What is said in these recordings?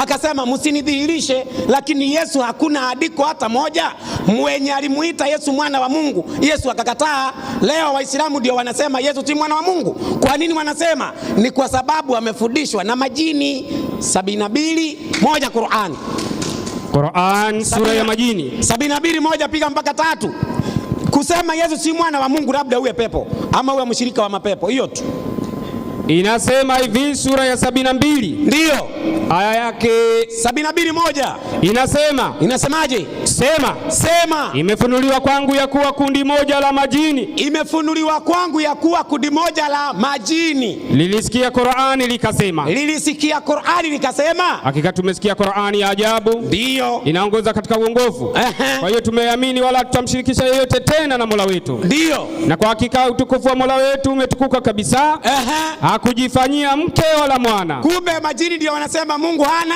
Akasema msinidhihirishe, lakini Yesu hakuna andiko hata moja mwenye alimuita Yesu mwana wa Mungu. Yesu akakataa. Leo Waislamu ndio wanasema Yesu si mwana wa Mungu. Kwa nini wanasema? Ni kwa sababu amefundishwa na majini. 72:1 Qur'an sura ya majini 72:1 piga mpaka 3. Kusema Yesu si mwana wa Mungu labda uwe pepo ama uwe mshirika wa mapepo, hiyo tu. Inasema hivi sura ya 72 ndio aya yake 72:1 inasemaje? Sema imefunuliwa kwangu ya kuwa kundi moja la majini. Imefunuliwa kwangu ya kuwa kundi moja la majini lilisikia Qur'ani likasema, hakika tumesikia Qur'ani ya ajabu, ndio inaongoza katika uongofu. Kwa hiyo tumeamini wala tutamshirikisha yeyote tena na Mola wetu. Ndio. Na kwa hakika utukufu wa Mola wetu umetukuka kabisa. Hakujifanyia mke wala mwana. Kumbe majini ndio wanasema Mungu hana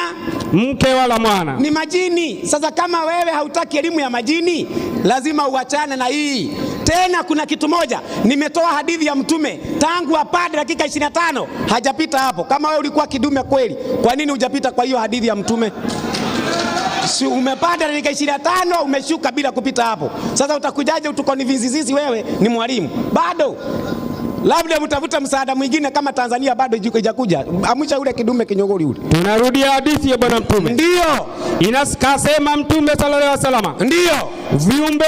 mke wala mwana, ni majini. Sasa kama wewe hautaki elimu ya majini, lazima uachane na hii. Tena kuna kitu moja, nimetoa hadithi ya Mtume tangu apande dakika 25 hajapita hapo. Kama wewe ulikuwa kidume kweli, kwa nini hujapita kwa hiyo hadithi ya Mtume? Si umepanda dakika 25 umeshuka bila kupita hapo. Sasa utakujaje utukonivizizizi wewe ni mwalimu? Bado labda mtafuta msaada mwingine kama Tanzania bado haijakuja. Amwisha ule kidume kinyogoli ule. Tunarudia hadithi ya bwana Mtume. Ndio. Inasema Mtume sallallahu alaihi wasallam. Ndio. Viumbe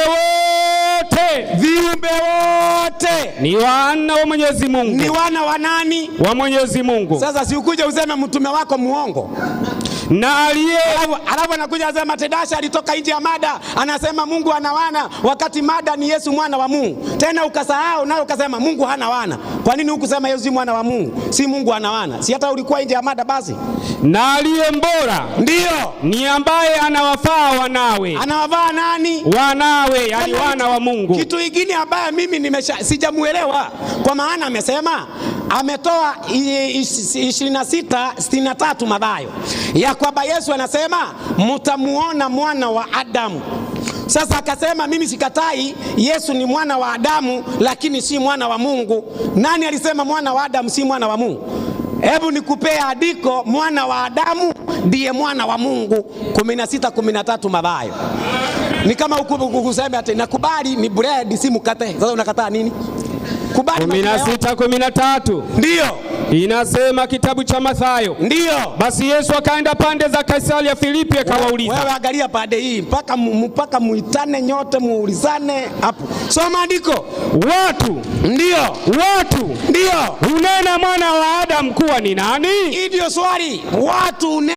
wote ni wana wa Mwenyezi Mungu. Ni wana wa nani? Wa Mwenyezi Mungu. Sasa si ukuje useme mtume wako muongo. Na alafu anakuja asema Tedasha alitoka nje ya mada, anasema Mungu ana wana, wakati mada ni Yesu mwana wa Mungu. Tena ukasahau nayo ukasema Mungu hana wana. Kwa nini hukusema Yesu mwana wa Mungu? Si Mungu ana wana. Si hata ulikuwa nje ya mada basi. Na aliye mbora ndio ni ambaye anawafaa wanawe. Anawafaa nani? Wanawe, yani wana wa Mungu. Kitu kingine ambaye mimi sijamuelewa, kwa maana amesema ametoa 26:63 Mathayo ya kwamba Yesu anasema mtamuona mwana wa Adamu. Sasa akasema mimi sikatai Yesu ni mwana wa Adamu, lakini si mwana wa Mungu. Nani alisema mwana wa Adamu si mwana wa Mungu? Hebu nikupea andiko, mwana wa Adamu ndiye mwana wa Mungu. 16:13 Mathayo. Ni kama ukusema ati nakubali ni bread si mkate. Sasa unakataa nini? Kubali 16:13 ndio inasema kitabu cha Mathayo. Ndio. Basi Yesu akaenda pande za Kaisaria Filipi akawauliza. Wewe angalia pande hii mpaka muitane nyote muulizane hapo. Soma andiko. Watu ndio hunena mwana wa Adamu kuwa ni nani? Ndio swali. Watu